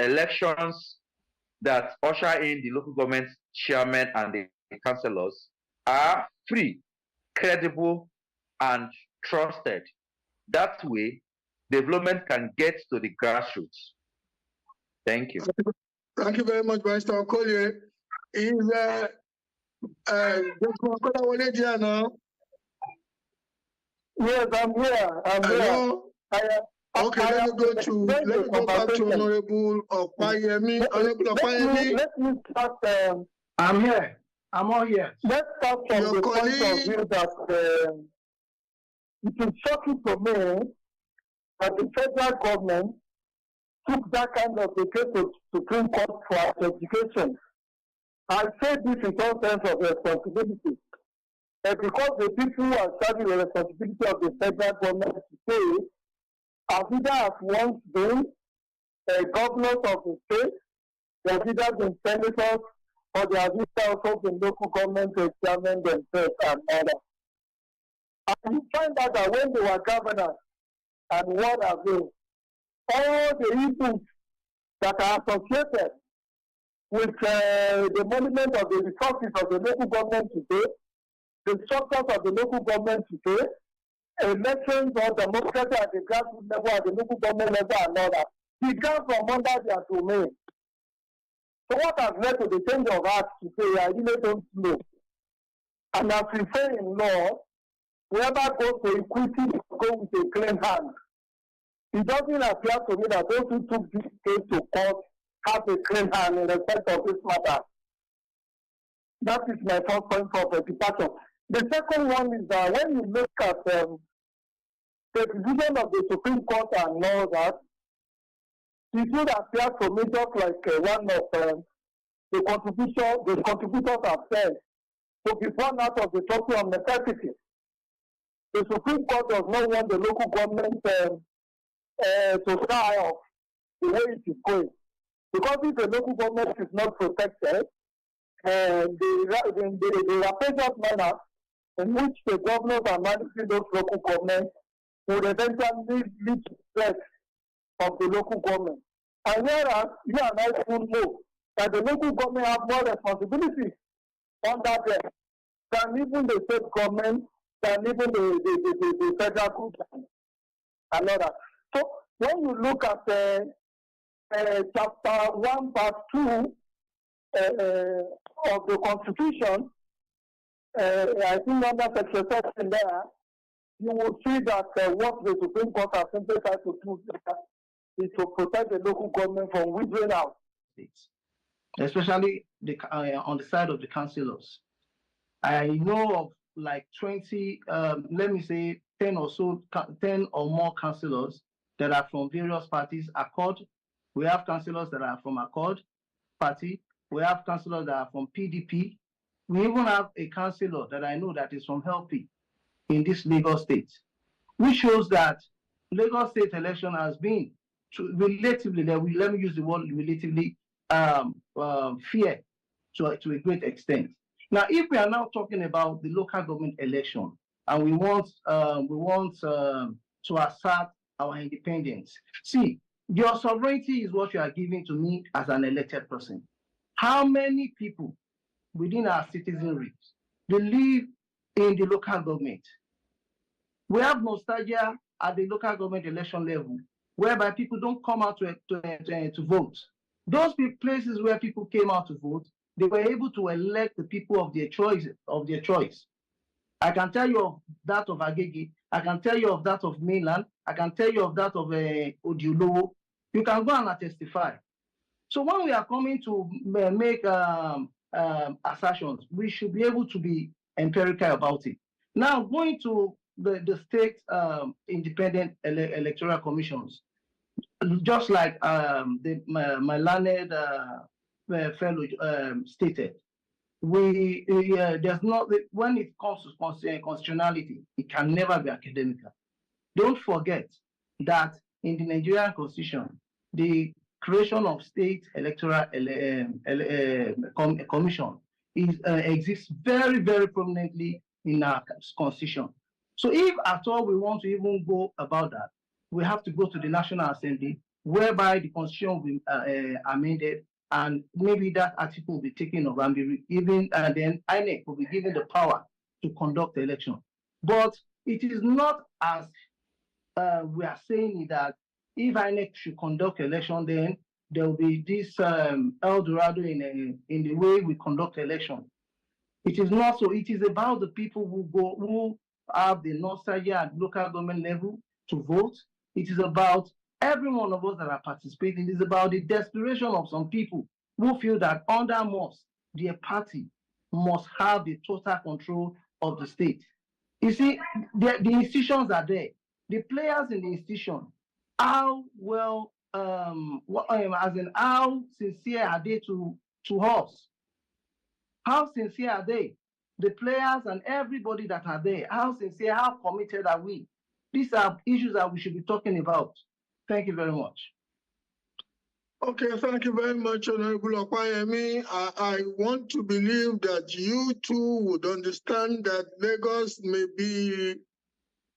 elections that usher in the local government chairman and the councillors are free, credible, and trusted. That way, development can get to the grassroots. Thank you. Thank you very much, Mr. Okolie. Is Okolawole there now? Yes, I'm here. Hello? Okay, let me go back to Honorable Opayemi. Honorable Opayemi. Let me start. I'm here. I'm all here. Let's start from the point of view that it is shocking to me that the federal government took that kind of a case to Supreme Court for education. I say this in all sense of responsibility. Because the people who are serving the responsibility of the federal government today have either have once been governors of the state, they have either been senators, or they have either also been local government chairmen themselves and others. And you find out that when they were governors and what have they, all the inputs that are associated with the management of the resources of the local government today, the structures of the local government today, elections or democracy at the grassroots level, at the local government level and all that, began from under their domain. So what has led to the change of heart today, I really don't know. And as we say in law, whoever goes to equity go with a clean hand. It doesn't appear to me that those who took this case to court have a clean hand in respect of this matter. That is my first point of departure. The second one is that when you look at the decision of the Supreme Court and all that, it would appear to me just like one of the contributors have said, to be born out of the doctrine of necessity. The Supreme Court does not want the local government to die off the way it is going. Because if the local government is not protected, the rapacious manner in which the governors are managing those local governments would eventually lead to threat of the local government. And whereas you and I should know that the local government have more responsibilities under them than even the state government, than even the federal government and all that. So when you look at chapter 1, verse 2 of the Constitution, I think under section 7 there, you will see that what the Supreme Court has simply tried to do is to protect the local government from withering out. Especially on the side of the councillors. I know of like 20, let me say 10 or more councillors that are from various parties. Accord, we have councillors that are from Accord party. We have councillors that are from PDP. We even have a councillor that I know that is from HELP in this Lagos state, which shows that Lagos state election has been relatively, let me use the word relatively, fair to a great extent. Now, if we are now talking about the local government election and we want to assert our independence, see, your sovereignty is what you are giving to me as an elected person. How many people within our citizenry they live in the local government? We have nostalgia at the local government election level, whereby people don't come out to vote. Those places where people came out to vote, they were able to elect the people of their choice. I can tell you of that of Agege. I can tell you of that of Mainland. I can tell you of that of Odiolowo. You can go and testify. So when we are coming to make assertions, we should be able to be empirical about it. Now, going to the state independent electoral commissions, just like my learned fellow stated, there's not, when it comes to constitutionality, it can never be academical. Don't forget that in the Nigerian Constitution, the creation of state electoral commission exists very, very prominently in our Constitution. So if at all we want to even go about that, we have to go to the National Assembly whereby the constitution will be amended, and maybe that article will be taken off and be given, and then INEC will be given the power to conduct the election. But it is not as we are saying that if INEC should conduct election, then there will be this El Dorado in the way we conduct election. It is not so. It is about the people who have the nostalgia at local government level to vote. It is about every one of us that are participating. It is about the desperation of some people who feel that under most, their party must have the total control of the state. You see, the institutions are there. The players in the institution, how well, as in how sincere are they to us? How sincere are they? The players and everybody that are there, how sincere, how committed are we? These are issues that we should be talking about. Thank you very much. Okay, thank you very much, Honorable Opayemi. I want to believe that you too would understand that Lagos may be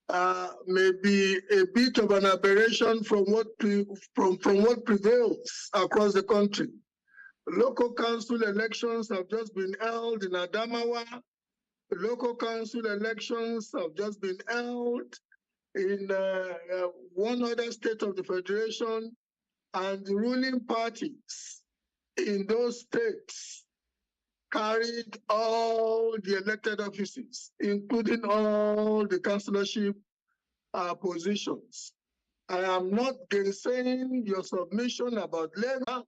a bit of an aberration from what prevails across the country. Local council elections have just been held in Adamawa. Local council elections have just been held in one other state of the Federation, and the ruling parties in those states carried all the elected offices, including all the councillorship positions. I am not gainsaying your submission about Lagos.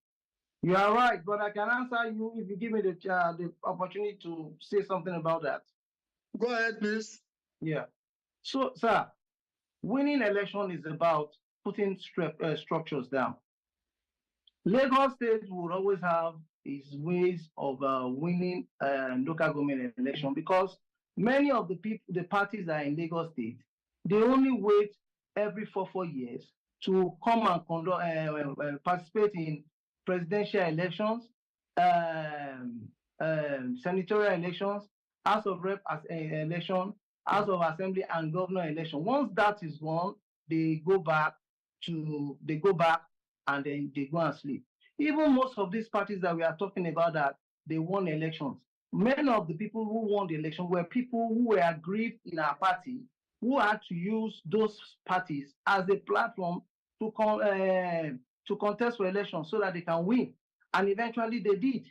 You are right, but I can answer you if you give me the opportunity to say something about that. Go ahead, please. Yeah. So, sir, winning election is about putting structures down. Lagos State will always have its ways of winning local government election, because many of the parties that are in Lagos State, they only wait every 4 years to come and conduct, participate in presidential elections, senatorial elections, House of Rep election, House of Assembly, and governor election. Once that is won, they go back and then they go and sleep. Even most of these parties that we are talking about that they won elections, many of the people who won the election were people who were aggrieved in our party, who had to use those parties as a platform to contest for elections so that they can win, and eventually they did.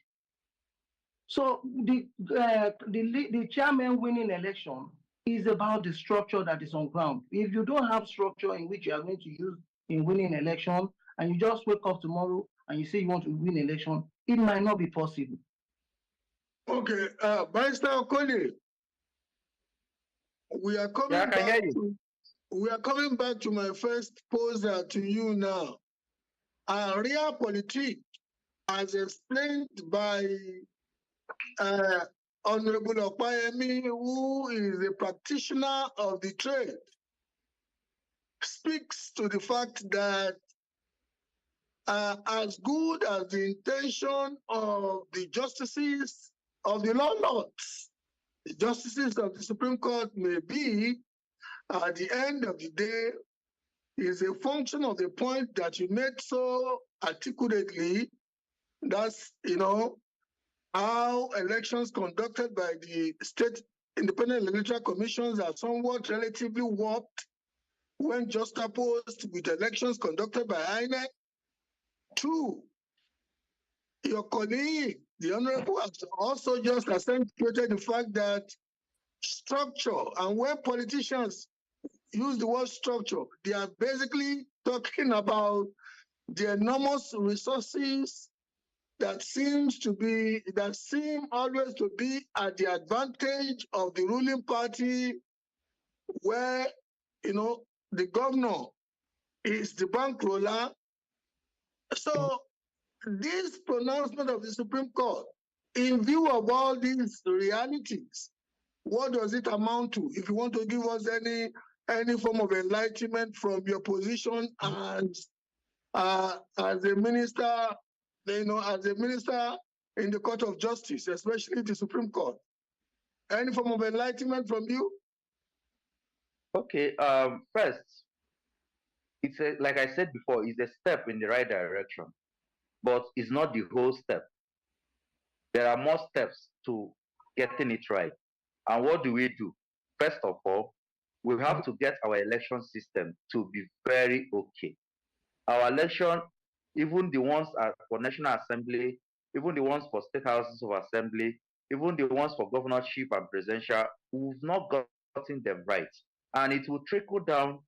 So the chairman winning election is about the structure that is on ground. If you don't have structure in which you are going to use in winning election, and you just wake up tomorrow and you say you want to win election, it might not be possible. Okay, Barrister Okoli, we are coming back to my first poser to you now. Realpolitik, as explained by Honorable Opayemi, who is a practitioner of the trade, speaks to the fact that as good as the intention of the justices of the law lords, the justices of the Supreme Court may be, at the end of the day, is a function of the point that you made so articulately. That's, how elections conducted by the state independent electoral commissions are somewhat relatively warped when juxtaposed with elections conducted by INEC. Two, your colleague, the Honorable, has also just accentuated the fact that structure, and when politicians use the word structure, they are basically talking about the enormous resources that seem always to be at the advantage of the ruling party, where the governor is the bankroller. So this pronouncement of the Supreme Court, in view of all these realities, what does it amount to? If you want to give us any form of enlightenment from your position as a minister, as a minister in the Court of Justice, especially the Supreme Court, any form of enlightenment from you? Okay. First, it's a, like I said before, it's a step in the right direction, but it's not the whole step. There are more steps to getting it right. And what do we do? First of all, we have to get our election system to be very okay. Our election, even the ones for National Assembly, even the ones for state houses of assembly, even the ones for governorship and presidential, we've not gotten them right. And it will trickle down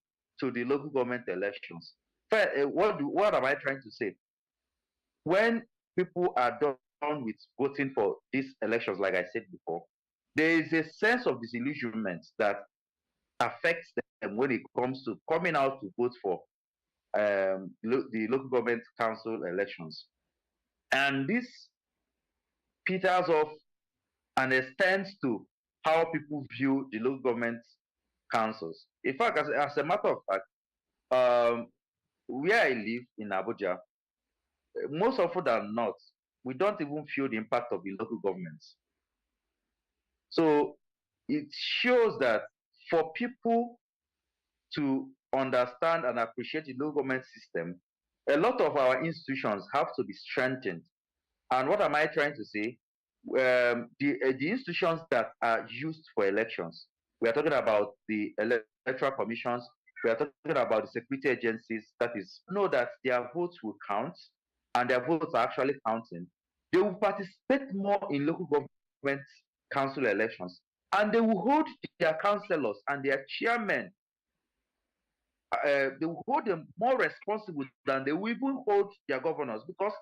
to the local government elections. What am I trying to say? When people are done with voting for these elections, like I said before, there is a sense of disillusionment that affects them when it comes to coming out to vote for the local government council elections. And this peters off and extends to how people view the local government councils. In fact, as a matter of fact, where I live in Abuja, most often than not, we don't even feel the impact of the local governments. So it shows that for people to understand and appreciate the local government system, a lot of our institutions have to be strengthened. And what am I trying to say? The institutions that are used for elections, we are talking about the electoral commissions, we are talking about the security agencies, that is, know that their votes will count and their votes are actually counting. They will participate more in local government council elections, and they will hold their councillors and their chairmen, they will hold them more responsible than they will even hold their governors, because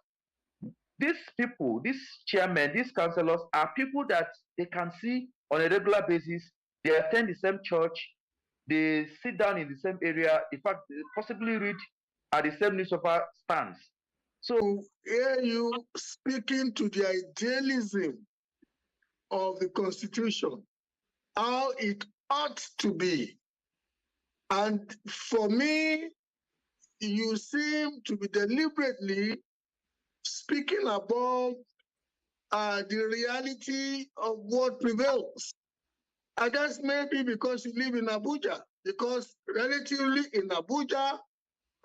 these people, these chairmen, these councillors are people that they can see on a regular basis. They attend the same church, they sit down in the same area, in fact, they possibly read at the same newspaper stands. So hear you speaking to the idealism of the Constitution, how it ought to be. And for me, you seem to be deliberately speaking about the reality of what prevails. I guess maybe because you live in Abuja, because relatively in Abuja,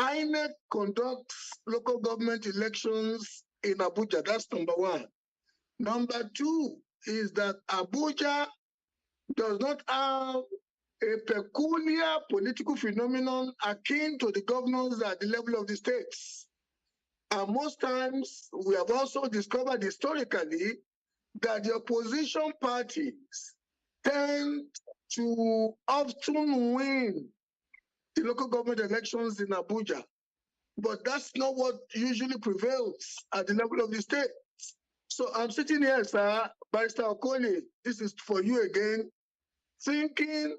INEC conducts local government elections in Abuja. That's number one. Number two is that Abuja does not have a peculiar political phenomenon akin to the governors at the level of the states. And most times, we have also discovered historically that the opposition parties tend to often win the local government elections in Abuja. But that's not what usually prevails at the level of the state. So I'm sitting here, sir, Barrister Okoli, this is for you again, thinking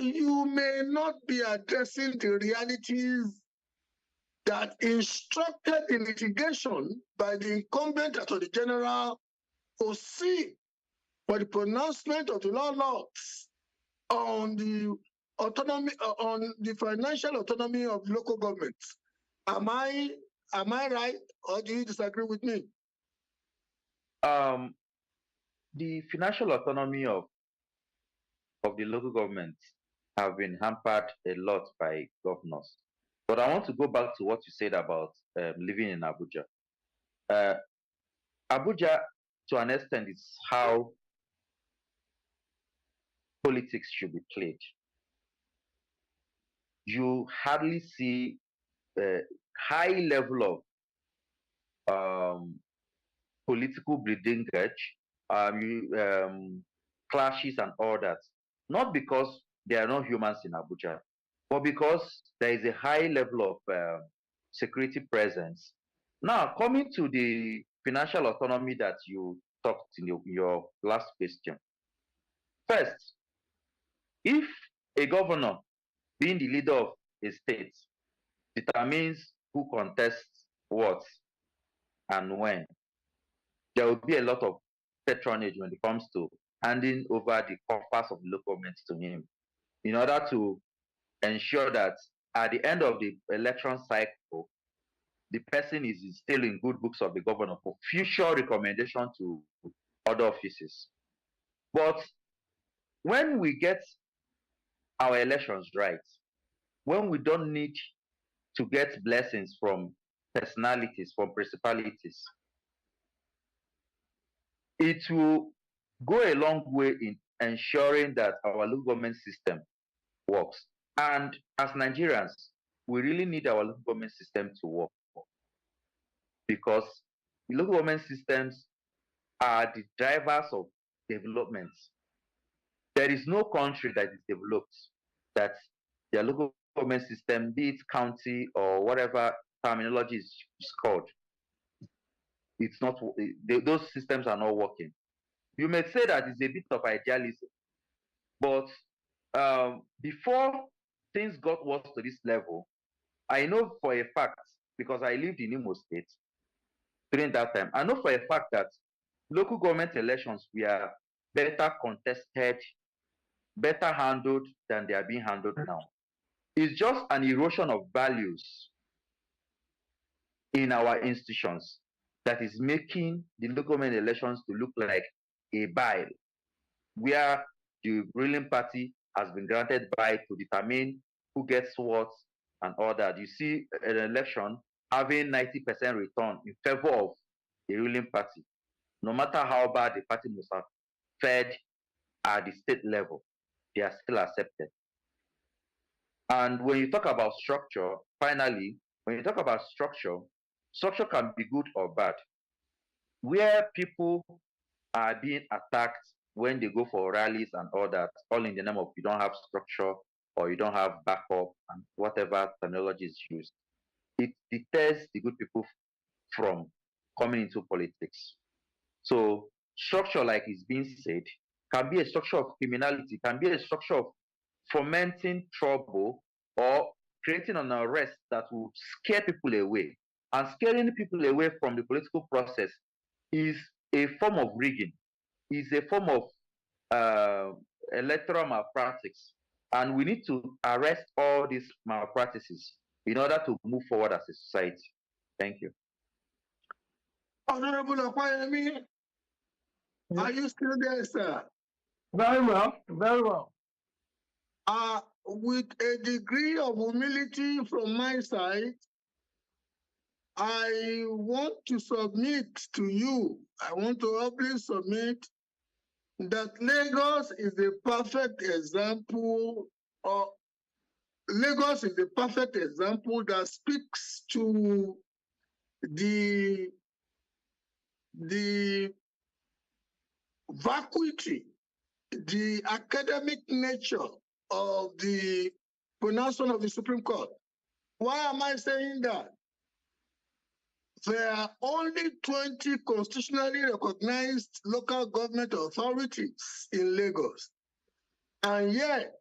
you may not be addressing the realities that instructed the litigation by the incumbent Attorney General to seek for the pronouncement of the laws on the autonomy, on the financial autonomy of local governments. Am I right, or do you disagree with me? The financial autonomy of the local governments have been hampered a lot by governors. But I want to go back to what you said about living in Abuja. Abuja, to an extent, is how politics should be played. You hardly see a high level of political breeding, clashes and all that. Not because there are no humans in Abuja, but because there is a high level of security presence. Now, coming to the financial autonomy that you talked in your last question. First, if a governor, being the leader of a state, determines who contests what and when, there will be a lot of patronage when it comes to handing over the coffers of the local government to him, in order to ensure that at the end of the election cycle, the person is still in good books of the governor for future recommendation to other offices. But when we get our elections right, when we don't need to get blessings from personalities, from principalities, it will go a long way in ensuring that our local government system works. And as Nigerians, we really need our local government system to work, because the local government systems are the drivers of development. There is no country that is developed that their local government system, be it county or whatever terminology is called, it's not, those systems are not working. You may say that it's a bit of idealism, but before things got worse to this level, I know for a fact, because I lived in Imo State during that time, I know for a fact that local government elections were better contested, better handled than they are being handled now. It's just an erosion of values in our institutions that is making the local government elections to look like a bile, where the ruling party has been granted by to determine who gets what and all that. You see an election having 90% return in favor of the ruling party, no matter how bad the party must have fared at the state level, they are still accepted. And when you talk about structure, finally, when you talk about structure, structure can be good or bad. Where people are being attacked when they go for rallies and all that, all in the name of you don't have structure or you don't have backup and whatever terminology is used, it deters the good people from coming into politics. So structure, like is being said, can be a structure of criminality, can be a structure of fomenting trouble or creating an arrest that will scare people away. And scaring people away from the political process is a form of rigging, is a form of electoral malpractice. And we need to arrest all these malpractices in order to move forward as a society. Thank you. Honorable Okoyemi, are you still there, sir? Very well, very well. With a degree of humility from my side, I want to submit to you, I want to humbly submit that Lagos is the perfect example, or Lagos is the perfect example that speaks to the vacuity, the academic nature of the pronouncement of the Supreme Court. Why am I saying that? There are only 20 constitutionally recognized local government authorities in Lagos. And yet,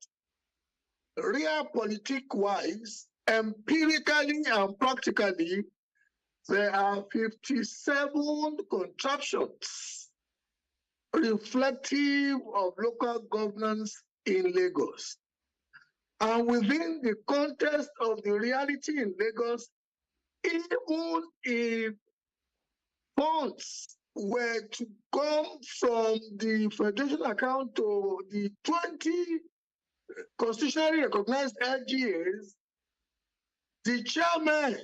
realpolitik-wise, empirically and practically, there are 57 contraptions reflective of local governance in Lagos. And within the context of the reality in Lagos, even if funds were to come from the federation account to the 20 constitutionally recognized LGAs, the chairman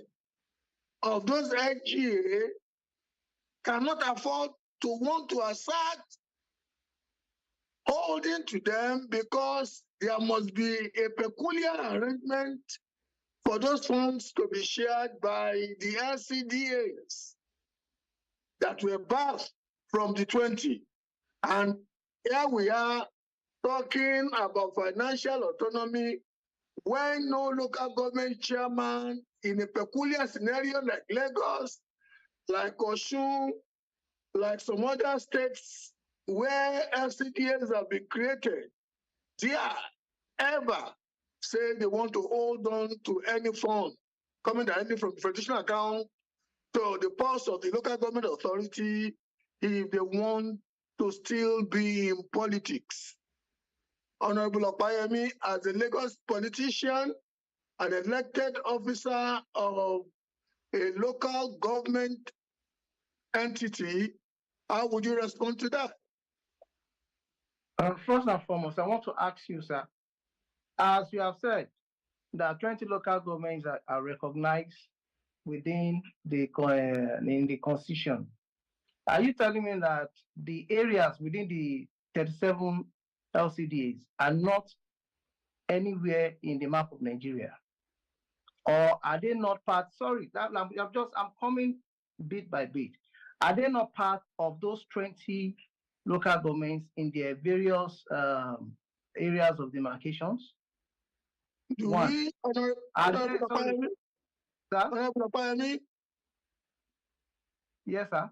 of those LGA cannot afford to want to assert holding to them, because there must be a peculiar arrangement for those funds to be shared by the LCDAs that were birthed from the 20. And here we are talking about financial autonomy when no local government chairman in a peculiar scenario like Lagos, like Osun, like some other states where LCDAs have been created, dare ever say they want to hold on to any fund coming directly from the federation account to the purse of the local government authority if they want to still be in politics. Honorable Okoyemi, as a Lagos politician, an elected officer of a local government entity, how would you respond to that? First and foremost, I want to ask you, sir, as you have said, that 20 local governments are recognized within in the constitution. Are you telling me that the areas within the 37 LCDs are not anywhere in the map of Nigeria? Or are they not part? Sorry, I'm coming bit by bit. Are they not part of those 20 local governments in their various areas of demarcations? Do One. we, Honorable Opayemi? Yes, sir.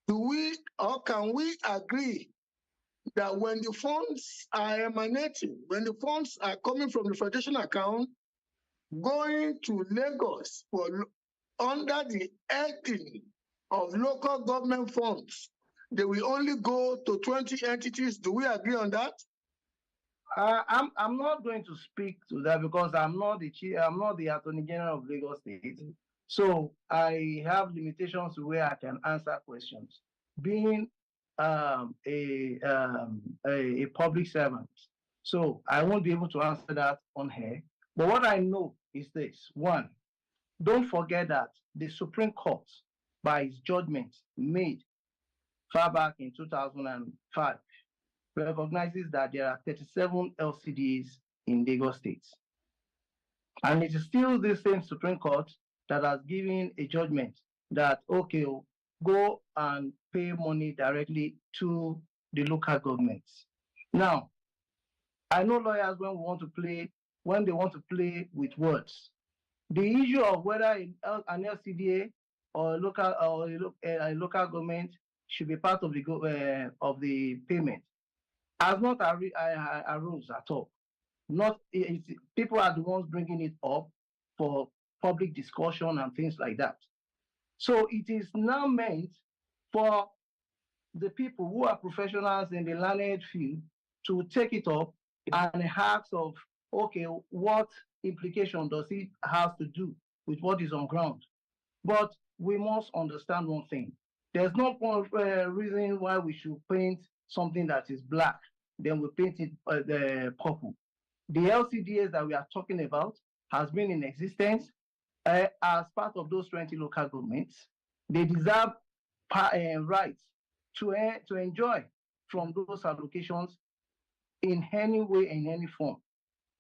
Do we or can we agree that when the funds are emanating, when the funds are coming from the Federation account, going to Lagos for under the heading of local government funds, they will only go to 20 entities? Do we agree on that? I'm not going to speak to that because I'm not the Attorney General of Lagos State. So I have limitations where I can answer questions. Being a public servant, so I won't be able to answer that on here. But what I know is this: one, don't forget that the Supreme Court, by its judgment made far back in 2005, recognizes that there are 37 LCDs in Lagos State. And it is still the same Supreme Court that has given a judgment that, okay, go and pay money directly to the local governments. Now, I know lawyers when they want to play with words. The issue of whether an LCDA or a local government should be part of the payment has not arose at all. People are the ones bringing it up for public discussion and things like that. So it is now meant for the people who are professionals in the learned field to take it up and ask of, okay, what implication does it have to do with what is on ground? But we must understand one thing. There's no reason why we should paint something that is black, then we paint it purple. The LCDs that we are talking about has been in existence as part of those 20 local governments. They deserve rights to enjoy from those allocations in any way, in any form,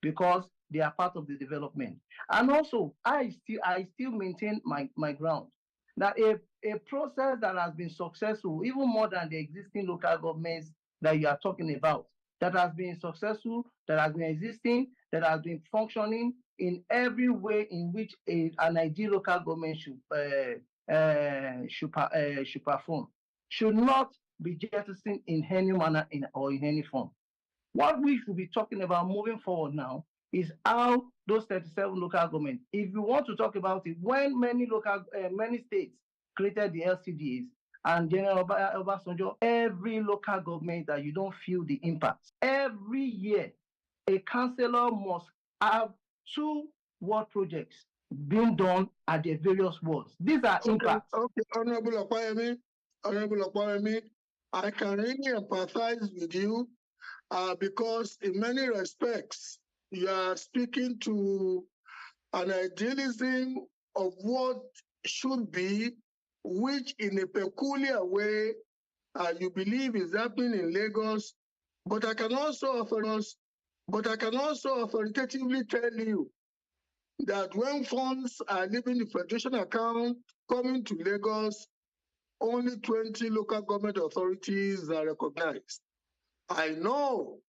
because they are part of the development. And also, I still maintain my ground that a process that has been successful, even more than the existing local governments that you are talking about, that has been successful, that has been existing, that has been functioning in every way in which an ideal local government should perform, should not be jettisoned in any manner or in any form. What we should be talking about moving forward now is how those 37 local governments, if you want to talk about it, when many states created the LCDs, and General Obasanjo, every local government that you don't feel the impact. Every year, a councillor must have 2 ward projects being done at the various wards. These are impacts. Okay, Honorable Opayemi, I can really empathize with you because in many respects, you are speaking to an idealism of what should be, which in a peculiar way you believe is happening in Lagos. But I can also authoritatively tell you that when funds are leaving the Federation account coming to Lagos, only 20 local government authorities are recognized. I know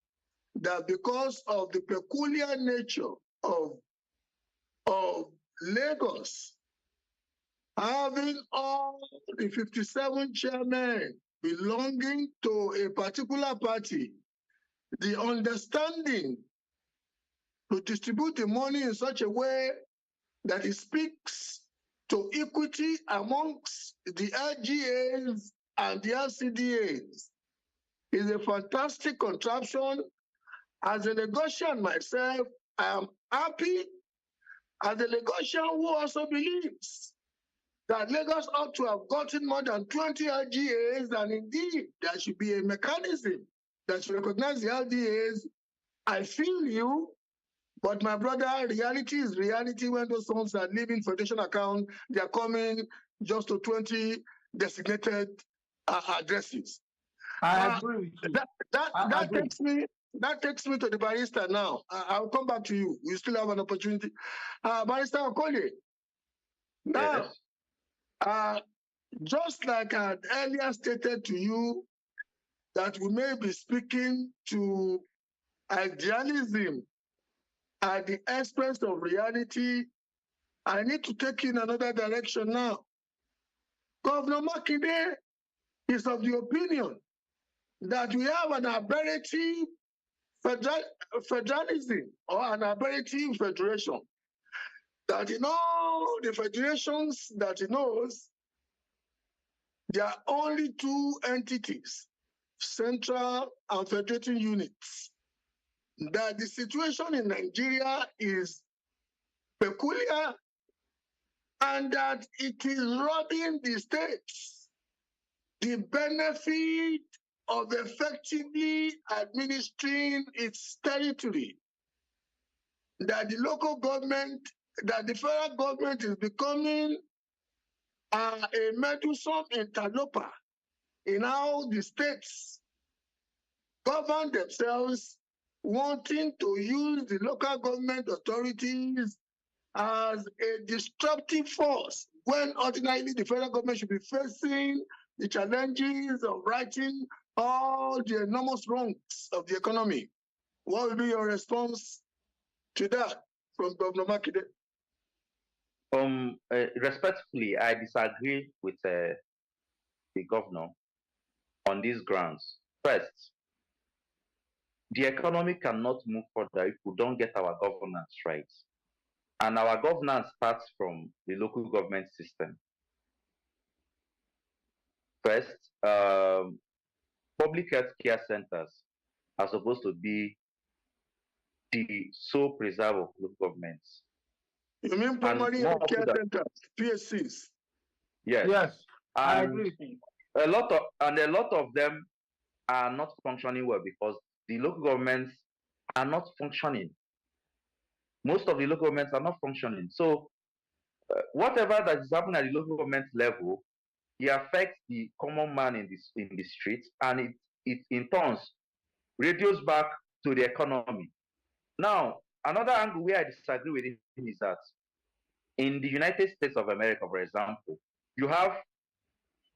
that because of the peculiar nature of Lagos, having all the 57 chairmen belonging to a particular party, the understanding to distribute the money in such a way that it speaks to equity amongst the LGAs and the LCDAs is a fantastic contraption. As a Lagosian myself, I am happy as a Lagosian who also believes that Lagos ought to have gotten more than 20 LGAs, and indeed there should be a mechanism that should recognize the LDAs. I feel you But my brother, reality is reality. When those funds are leaving Federation account, they are coming just to 20 designated addresses. I agree with you. That takes me to the barrister now. I'll come back to you. We still have an opportunity. Barrister Okolie. Now, Yes. just like I had earlier stated to you, that we may be speaking to idealism at the expense of reality, I need to take you in another direction now. Governor Makinde is of the opinion that we have an aberrative federalism or an aberrative federation. That in all the federations that he knows, there are only two entities, central and federating units. That the situation in Nigeria is peculiar and that it is robbing the states the benefit of effectively administering its territory. That the local government, that the federal government is becoming a meddlesome interloper in how the states govern themselves, wanting to use the local government authorities as a disruptive force when ordinarily the federal government should be facing the challenges of righting all the enormous wrongs of the economy. What will be your response to that from Governor Makinde? Respectfully, I disagree with the governor on these grounds. First, the economy cannot move further if we don't get our governance right. And our governance starts from the local government system. First, public health care centers are supposed to be the sole preserve of local governments. You mean primary health care centers, PSCs? Yes. Yes, I And agree with you. a lot of them are not functioning well because the local governments are not functioning. Most of the local governments are not functioning. So whatever that is happening at the local government level, it affects the common man in the streets, and it in turn radios back to the economy. Now, another angle where I disagree with him is that in the United States of America, for example, you have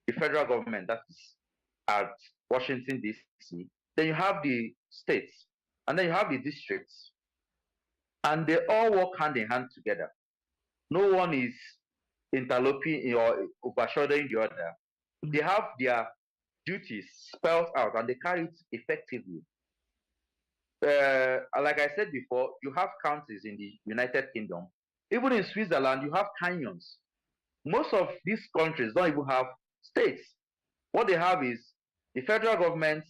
the federal government that is at Washington, D.C., then you have the states, and then you have the districts, and they all work hand in hand together. No one is interloping or overshadowing the other. They have their duties spelled out and they carry it effectively. Like I said before, you have counties in the United Kingdom. Even in Switzerland, you have canyons. Most of these countries don't even have states. What they have is the federal government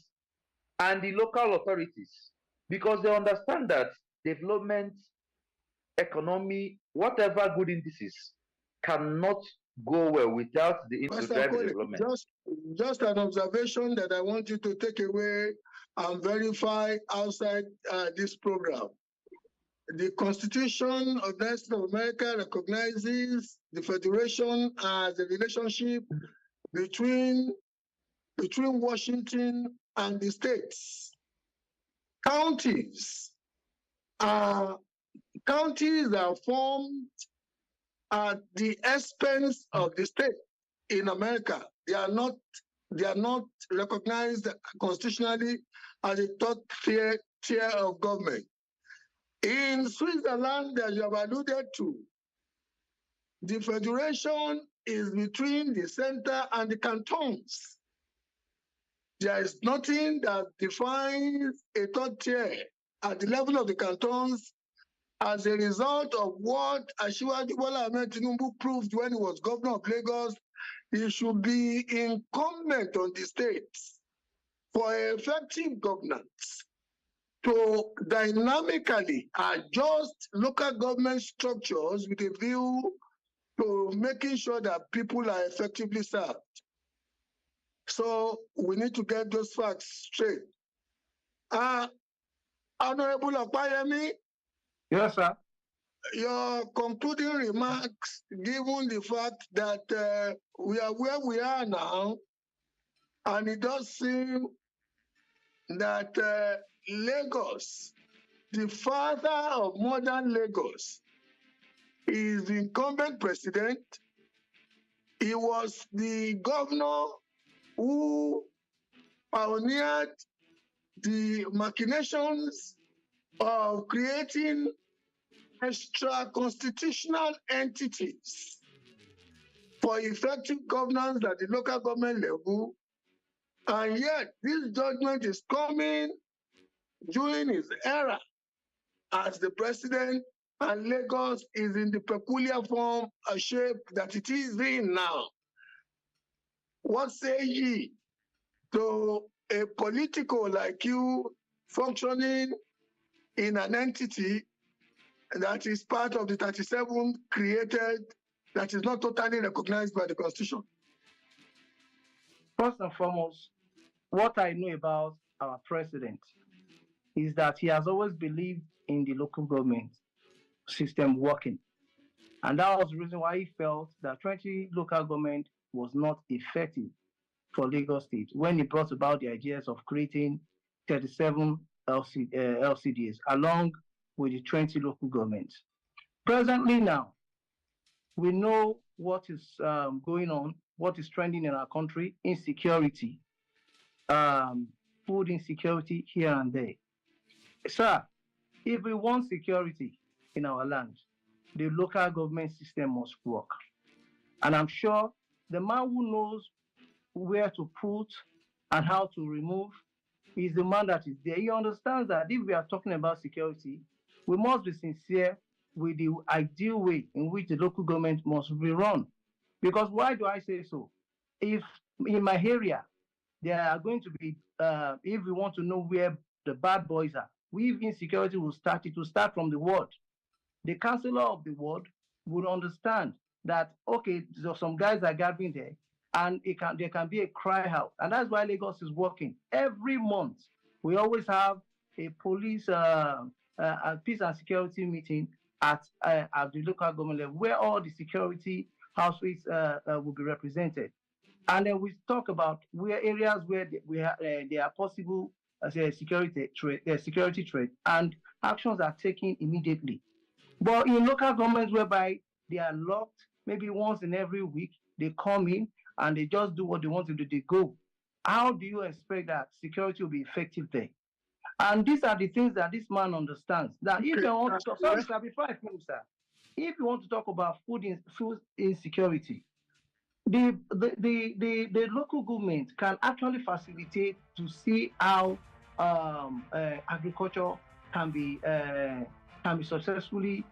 and the local authorities, because they understand that development, economy, whatever good indices cannot go well without the development. Just an observation that I want you to take away and verify outside this program. The Constitution of the United States of America recognizes the Federation as a relationship between Washington and the states. Counties are formed at the expense of the state in America. They are not recognized constitutionally as a third tier of government. In Switzerland, as you have alluded to, the federation is between the center and the cantons. There is nothing that defines a third tier at the level of the cantons as a result of what Asiwaju Bola Ahmed Tinubu proved when he was governor of Lagos. It should be incumbent on the states for effective governance to dynamically adjust local government structures with a view to making sure that people are effectively served. So we need to get those facts straight. Honorable Opayemi, Yes, sir. Your concluding remarks, given the fact that we are where we are now, and it does seem that Lagos, the father of modern Lagos, is the incumbent president. He was the governor who pioneered the machinations of creating extra constitutional entities for effective governance at the local government level. And yet, this judgment is coming during his era as the president, and Lagos is in the peculiar form or shape that it is in now. What say ye to a political like you functioning in an entity that is part of the 37 created, that is not totally recognized by the Constitution? First and foremost, what I know about our president is that he has always believed in the local government system working. And that was the reason why he felt that 20 local government was not effective for Lagos State when he brought about the ideas of creating 37 LCDs along with the 20 local governments. Presently now, we know what is going on, what is trending in our country: insecurity, food insecurity here and there. Sir, if we want security in our land, the local government system must work. And I'm sure the man who knows where to put and how to remove is the man that is there. He understands that if we are talking about security, we must be sincere with the ideal way in which the local government must be run. Because why do I say so? If in my area, there are going to be, if we want to know where the bad boys are, if insecurity will start, it will start from the ward. The councillor of the ward would understand that, okay, so some guys are gathering there, and there can be a cry out. And that's why Lagos is working. Every month, we always have a police peace and security meeting at the local government level, where all the security houses will be represented. And then we talk about where areas where there are possible security threat, and actions are taken immediately. But in local governments whereby they are locked, maybe once in every week, they come in and they just do what they want to do, they go. How do you expect that security will be effective there? And these are the things that this man understands. That if you want to talk, sorry, sir, before I finish, sir, if you want to talk about food insecurity, the local government can actually facilitate to see how agriculture can be successfully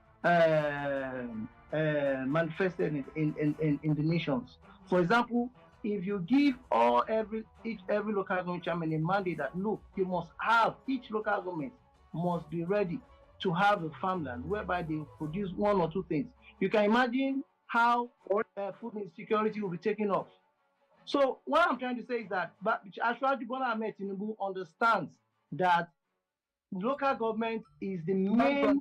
manifested in the nations. For example, if you give every local government chairman a mandate that, look, you must have, each local government must be ready to have a farmland whereby they produce one or two things, you can imagine how food insecurity will be taken off. So what I'm trying to say is that Asiwaju Bola Ahmed Tinubu understands that local government is the main.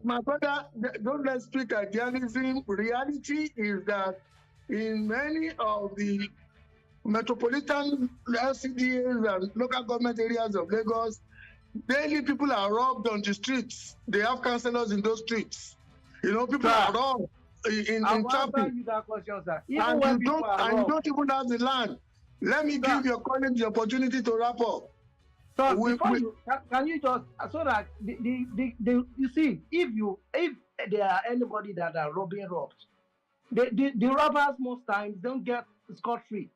My brother, don't let's speak idealism. Reality is that in many of the metropolitan LCDs and local government areas of Lagos, daily people are robbed on the streets. They have councillors in those streets. You know, people are robbed in traffic. And you don't even have the land. Let me give your colleagues the opportunity to wrap up. So can you just, so that you see, if there are anybody that are robbed, the robbers most times don't get scot-free.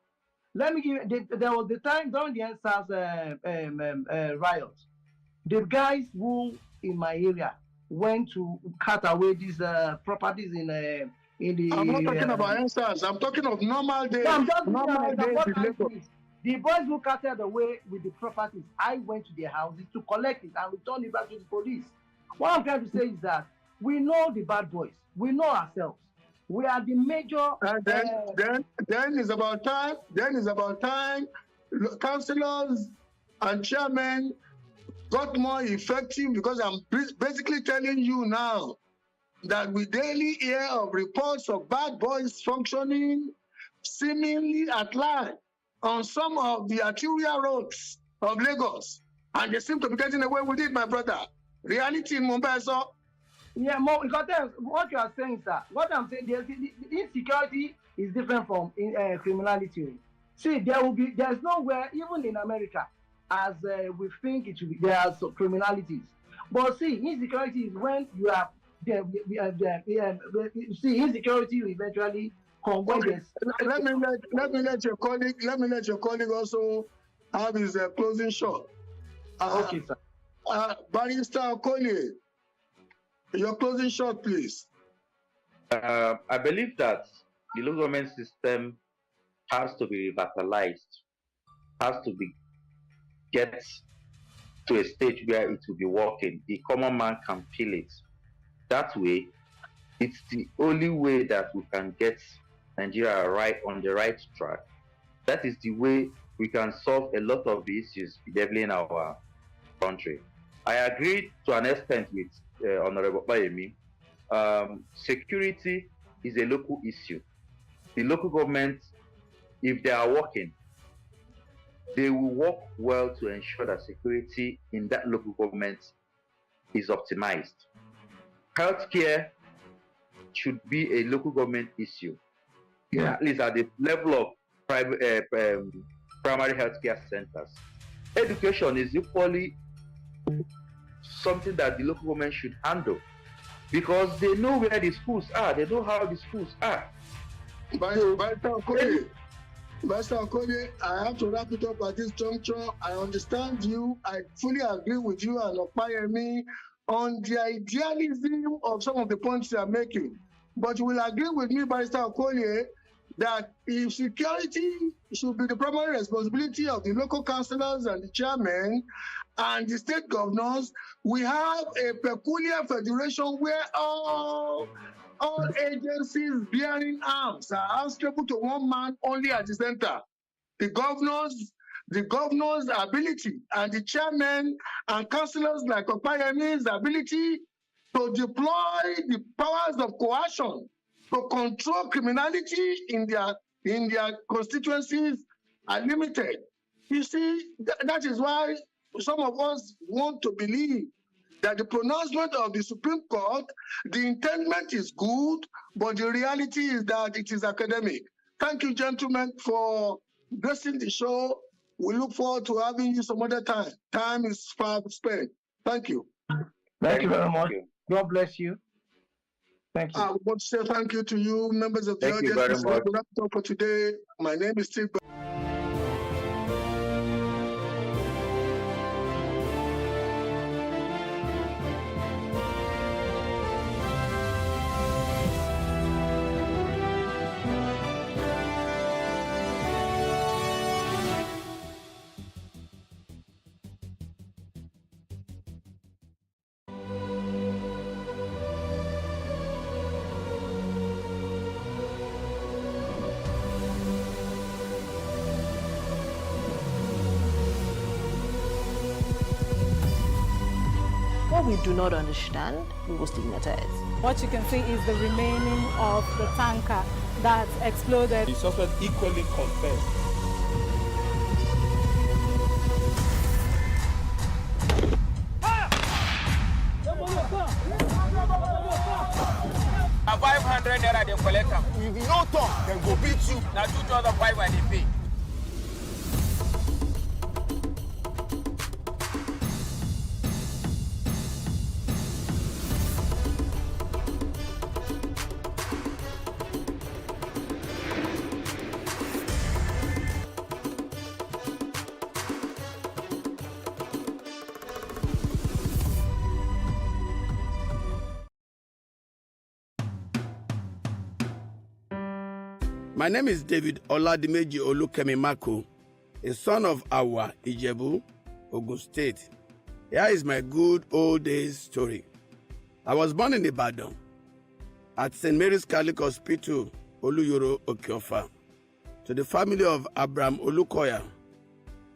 Let me give you, there was the time during the EndSARS riot, the guys who in my area went to cut away these properties in the. I'm not talking about EndSARS. I'm talking of normal days. No, I'm just normal days. The boys who carted away with the properties, I went to their houses to collect it and return it back to the police. What I'm trying to say is that we know the bad boys. We know ourselves. We are the major. Then it's about time. Then it's about time. Councillors and chairmen got more effective because I'm basically telling you now that we daily hear of reports of bad boys functioning seemingly at large on some of the arterial roads of Lagos. And they seem to be getting away with it, my brother. Reality in Mumbai, Yeah, because what you are saying, sir, what I'm saying, the insecurity is different from criminality. See, there's nowhere, even in America, as we think it should be, there are some criminalities. But see, insecurity is when you have, see, insecurity will eventually come when there's... Let me let your colleague also have his closing shot. Okay, sir. Barrister Okolie, your closing shot, please. I believe that the local government system has to be revitalized, has to be get to a stage where it will be working. The common man can feel it. That way, it's the only way that we can get Nigeria right on the right track. That is the way we can solve a lot of the issues in our country. I agree to an extent with Honorable Bayemi. Security is a local issue. The local government, if they are working, they will work well to ensure that security in that local government is optimized. Healthcare should be a local government issue, at least at the level of primary healthcare centers. Education is equally something that the local government should handle because they know where the schools are, they know how the schools are. Master Okolie, I have to wrap it up at this juncture. I understand you. I fully agree with you and Opayemi on the idealism of some of the points you are making. But you will agree with me, Barrister Okolie, that if security should be the primary responsibility of the local councillors and the chairmen and the state governors, we have a peculiar federation where all agencies bearing arms are answerable to one man only at the center. The governor's ability and the chairmen and councillors like Opayemi's ability to deploy the powers of coercion to control criminality in their constituencies are limited. You see, that is why some of us want to believe that the pronouncement of the Supreme Court, the intendment is good, but the reality is that it is academic. Thank you, gentlemen, for gracing the show. We look forward to having you some other time. Time is far spent. Thank you. Thank you very much. God bless you. Thank you. I want to say thank you to you, members of the audience. Thank you very much. For today. My name is Steve. What we do not understand, we will stigmatize. What you can see is the remaining of the tanker that exploded. The suspect equally confessed. Now 500 naira they collect them. If you no talk, then go beat you. Now 2,500 they pay. My name is David Oladimeji Olukemimako, a son of Awa Ijebu, Ogun State. Here is my good old days story. I was born in Ibadan at St. Mary's Catholic Hospital, Oluyoro, Okiofa, to the family of Abraham Olukoya,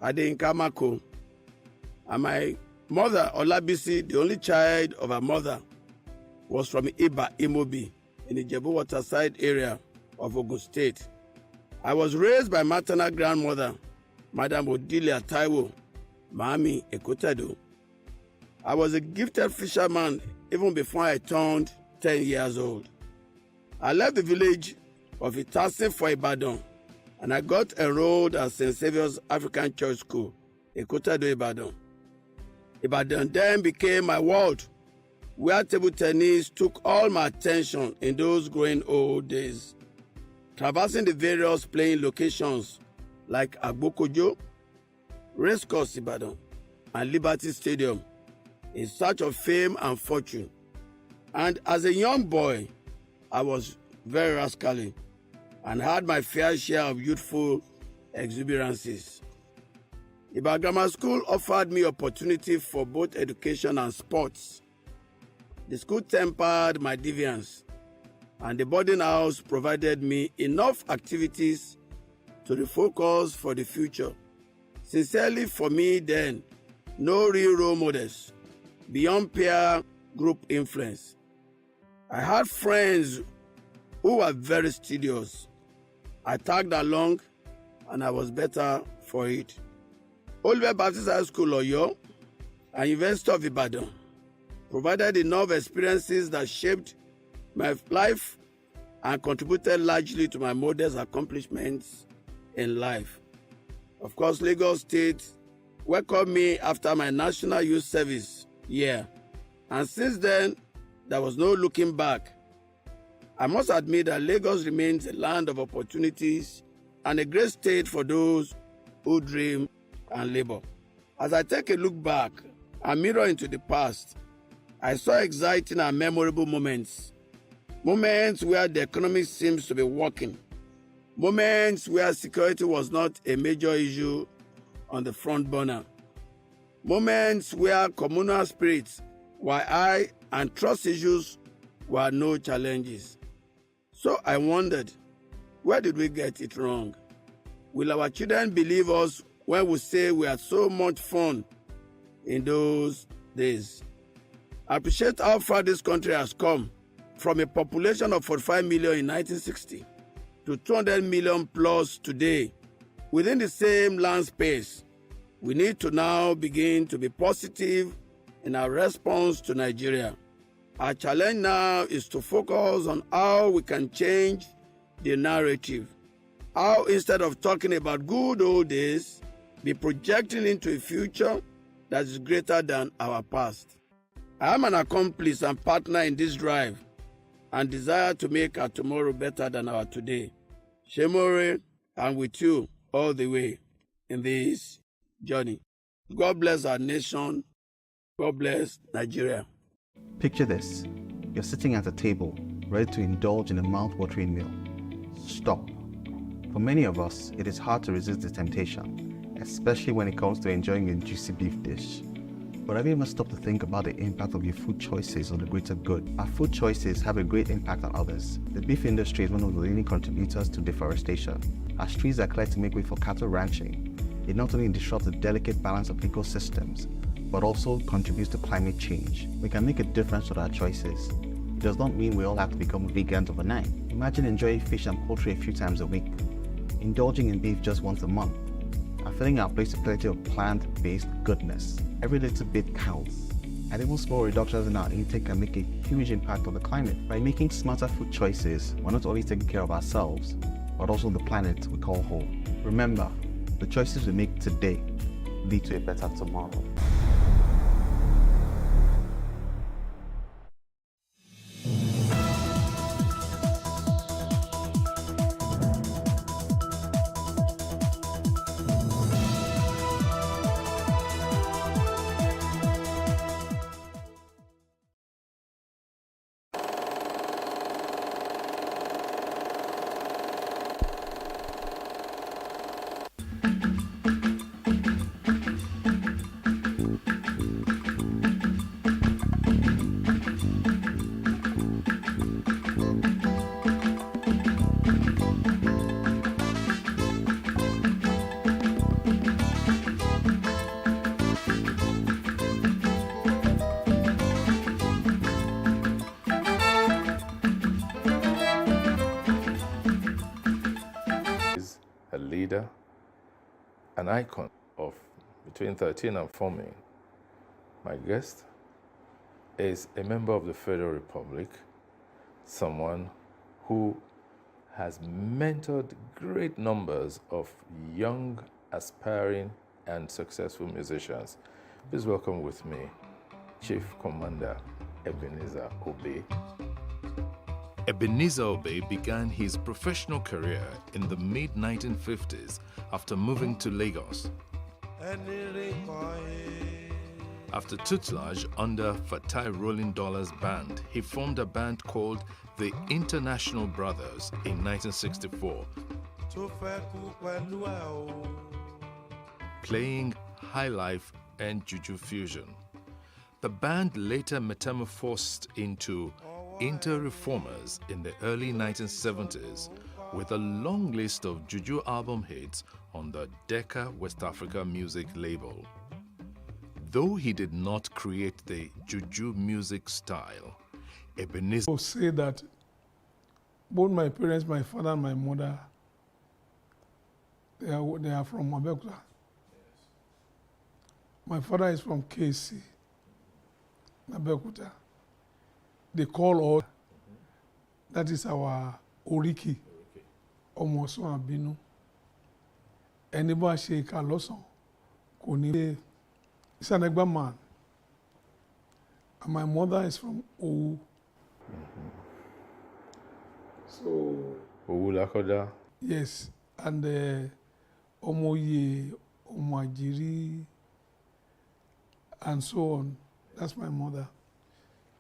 Adeyinka Mako, and my mother, Olabisi, the only child of her mother, was from Iba, Imobi, in the Jebu Waterside area of Ogun State. I was raised by maternal grandmother, Madam Odilia Taiwo, Mami Ekotado. I was a gifted fisherman even before I turned 10 years old. I left the village of Itase for Ibadan, and I got enrolled at St. Saviour's African Church School, Ekotado, Ibadan. Ibadan then became my world, where table tennis took all my attention in those growing old days. Traversing the various playing locations like Agbokojo, Racecourse Ibadan, and Liberty Stadium in search of fame and fortune. And as a young boy, I was very rascally and had my fair share of youthful exuberances. Ibadan Grammar School offered me opportunity for both education and sports. The school tempered my deviance, and the boarding house provided me enough activities to refocus for the future. Sincerely, for me then, no real role models beyond peer group influence. I had friends who were very studious. I tagged along, and I was better for it. Oliver Baptist High School, Oyo, and University of Ibadan provided enough experiences that shaped my life and contributed largely to my modest accomplishments in life. Of course, Lagos State welcomed me after my National Youth Service year, and since then, there was no looking back. I must admit that Lagos remains a land of opportunities and a great state for those who dream and labor. As I take a look back and mirror into the past, I saw exciting and memorable moments. Moments where the economy seems to be working. Moments where security was not a major issue on the front burner. Moments where communal spirits were high and trust issues were no challenges. So I wondered, where did we get it wrong? Will our children believe us when we say we had so much fun in those days? I appreciate how far this country has come from a population of 45 million in 1960 to 200 million plus today. Within the same land space, we need to now begin to be positive in our response to Nigeria. Our challenge now is to focus on how we can change the narrative. How, instead of talking about good old days, be projecting into a future that is greater than our past. I am an accomplice and partner in this drive and desire to make our tomorrow better than our today. Shemore, I'm with you all the way in this journey. God bless our nation. God bless Nigeria. Picture this. You're sitting at a table, ready to indulge in a mouth-watering meal. Stop. For many of us, it is hard to resist the temptation, especially when it comes to enjoying a juicy beef dish. But have you ever stopped to think about the impact of your food choices on the greater good? Our food choices have a great impact on others. The beef industry is one of the leading contributors to deforestation. As trees are cleared to make way for cattle ranching, it not only disrupts the delicate balance of ecosystems, but also contributes to climate change. We can make a difference with our choices. It does not mean we all have to become vegans overnight. Imagine enjoying fish and poultry a few times a week, indulging in beef just once a month, and filling our plates with plenty of plant-based goodness. Every little bit counts. And even small reductions in our intake can make a huge impact on the climate. By making smarter food choices, we're not only taking care of ourselves, but also the planet we call home. Remember, the choices we make today lead to a better tomorrow. leader, an icon of between 13 and forming. My guest is a member of the Federal Republic, someone who has mentored great numbers of young, aspiring, and successful musicians. Please welcome with me Chief Commander Ebenezer Obey. Ebenezer Obey began his professional career in the mid-1950s after moving to Lagos. After tutelage under Fatai Rolling Dollars Band, he formed a band called the International Brothers in 1964, playing high life and juju fusion. The band later metamorphosed into Inter-Reformers in the early 1970s with a long list of juju album hits on the Decca West Africa music label. Though he did not create the juju music style, Ebenezer will say that both my parents, my father and my mother, they are from Abeokuta. My father is from KC, Abeokuta. They call us, that is our Oriki, Omoson Abinu. Anybody say Kaloson, Koni. He's an Egba man. And my mother is from Owu. So. Owu Lakoda? Yes. And Omoye, Omajiri, and so on. That's my mother.